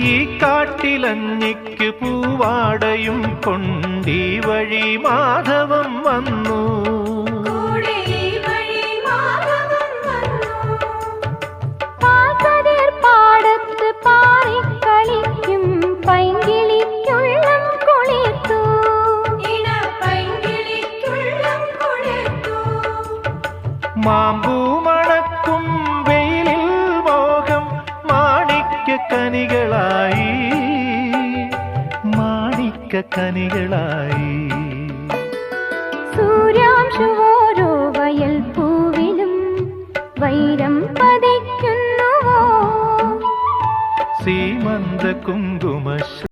ഈ കാട്ടിലഞ്ഞിക്ക് പൂവാടയും കൊണ്ടീ വഴി മാധവം വന്നു. പാടത്ത് പാറിക്കളിക്കും പൈങ്കിളിക്കുള്ളം കുളിർത്തു. മാമ്പൂ മണക്കും വെയിലിൽ മോഹം മാണിക്യക്കനികളായി, മാണിക്യക്കനികളായി. സൂര്യാംശുവോരോ വയൽ പൂവിലും വൈരം പതിക്കുന്നുവോ? സീമന്ത കുങ്കുമ